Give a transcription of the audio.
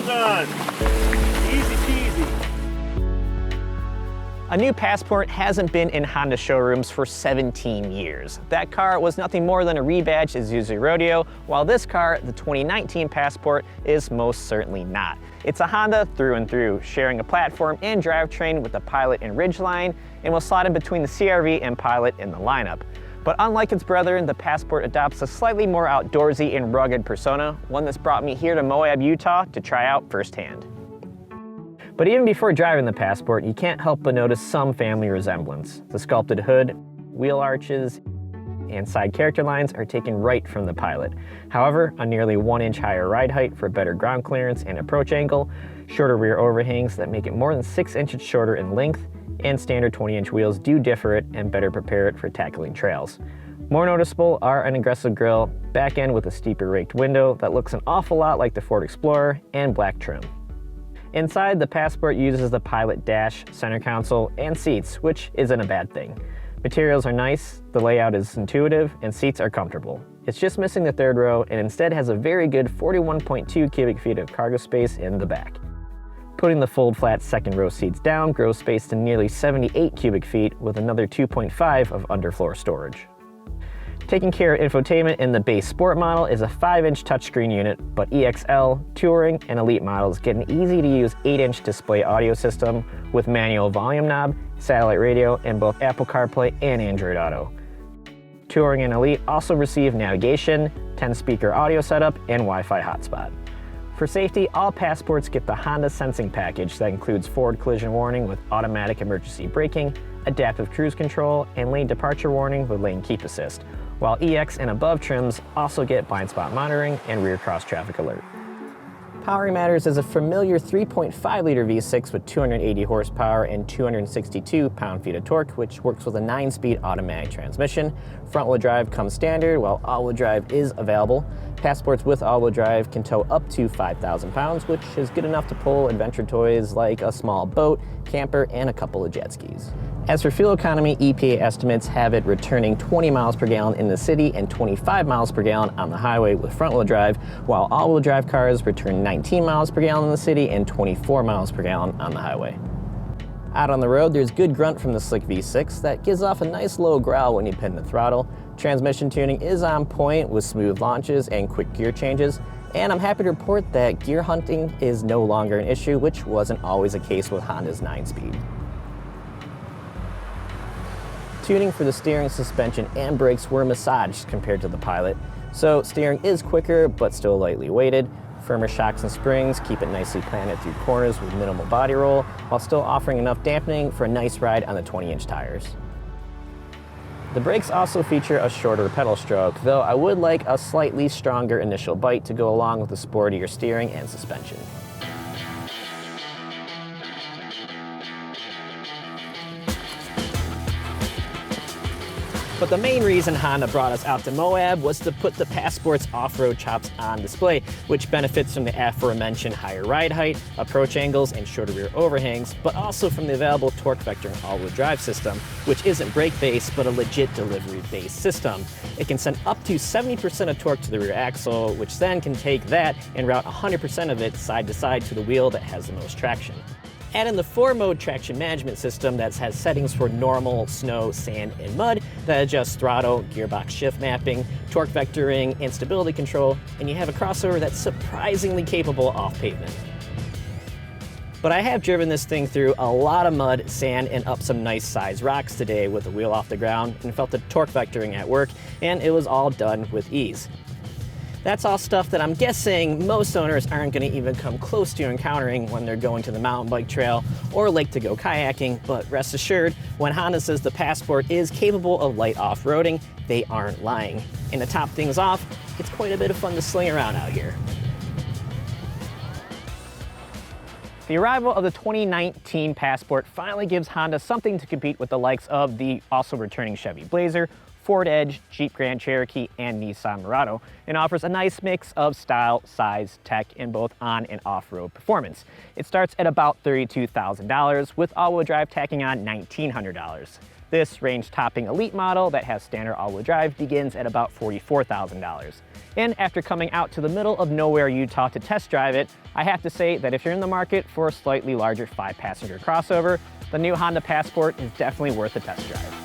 done. Easy peasy. A new Passport hasn't been in Honda showrooms for 17 years. That car was nothing more than a rebadged Isuzu Rodeo, while this car, the 2019 Passport, is most certainly not. It's a Honda through and through, sharing a platform and drivetrain with the Pilot and Ridgeline, and will slot in between the CR-V and Pilot in the lineup. But unlike its brethren, the Passport adopts a slightly more outdoorsy and rugged persona, one that's brought me here to Moab, Utah to try out firsthand. But even before driving the Passport, you can't help but notice some family resemblance. The sculpted hood, wheel arches, and side character lines are taken right from the Pilot. However, a nearly 1-inch higher ride height for better ground clearance and approach angle, shorter rear overhangs that make it more than 6 inches shorter in length, and standard 20-inch wheels do differ it and better prepare it for tackling trails. More noticeable are an aggressive grille, back end with a steeper raked window that looks an awful lot like the Ford Explorer, and black trim. Inside, the Passport uses the Pilot dash, center console, and seats, which isn't a bad thing. Materials are nice, the layout is intuitive, and seats are comfortable. It's just missing the third row and instead has a very good 41.2 cubic feet of cargo space in the back. Putting the fold flat second row seats down grows space to nearly 78 cubic feet with another 2.5 of underfloor storage. Taking care of infotainment in the base Sport model is a 5-inch touchscreen unit, but EXL, Touring, and Elite models get an easy-to-use 8-inch display audio system with manual volume knob, satellite radio, and both Apple CarPlay and Android Auto. Touring and Elite also receive navigation, 10-speaker audio setup, and Wi-Fi hotspot. For safety, all Passports get the Honda Sensing package that includes forward collision warning with automatic emergency braking, adaptive cruise control, and lane departure warning with lane keep assist, while EX and above trims also get blind spot monitoring and rear cross traffic alert. Powering matters is a familiar 3.5-liter V6 with 280 horsepower and 262 pound-feet of torque, which works with a 9-speed automatic transmission. Front-wheel drive comes standard, while all-wheel drive is available. Passports with all-wheel drive can tow up to 5,000 pounds, which is good enough to pull adventure toys like a small boat, camper, and a couple of jet skis. As for fuel economy, EPA estimates have it returning 20 miles per gallon in the city and 25 miles per gallon on the highway with front-wheel drive, while all-wheel drive cars return 19 miles per gallon in the city and 24 miles per gallon on the highway. Out on the road, there's good grunt from the slick V6 that gives off a nice low growl when you pin the throttle. Transmission tuning is on point with smooth launches and quick gear changes, and I'm happy to report that gear hunting is no longer an issue, which wasn't always the case with Honda's 9-speed. Tuning for the steering, suspension, and brakes were massaged compared to the Pilot, so steering is quicker but still lightly weighted. Firmer shocks and springs keep it nicely planted through corners with minimal body roll, while still offering enough dampening for a nice ride on the 20-inch tires. The brakes also feature a shorter pedal stroke, though I would like a slightly stronger initial bite to go along with the sportier steering and suspension. But the main reason Honda brought us out to Moab was to put the Passport's off-road chops on display, which benefits from the aforementioned higher ride height, approach angles, and shorter rear overhangs, but also from the available torque vectoring all-wheel drive system, which isn't brake-based, but a legit delivery-based system. It can send up to 70% of torque to the rear axle, which then can take that and route 100% of it side to side to the wheel that has the most traction. Add in the 4-mode traction management system that has settings for normal, snow, sand, and mud that adjusts throttle, gearbox shift mapping, torque vectoring, and stability control, and you have a crossover that's surprisingly capable off pavement. But I have driven this thing through a lot of mud, sand, and up some nice sized rocks today with the wheel off the ground, and felt the torque vectoring at work, and it was all done with ease. That's all stuff that I'm guessing most owners aren't going to even come close to encountering when they're going to the mountain bike trail or lake to go kayaking, but rest assured, when Honda says the Passport is capable of light off-roading, they aren't lying. And to top things off, it's quite a bit of fun to sling around out here. The arrival of the 2019 Passport finally gives Honda something to compete with the likes of the also returning Chevy Blazer, Ford Edge, Jeep Grand Cherokee, and Nissan Murano, and offers a nice mix of style, size, tech, and both on and off-road performance. It starts at about $32,000 with all-wheel drive tacking on $1,900. This range-topping elite model that has standard all-wheel drive begins at about $44,000. And after coming out to the middle of nowhere, Utah to test drive it, I have to say that if you're in the market for a slightly larger 5-passenger crossover, the new Honda Passport is definitely worth a test drive.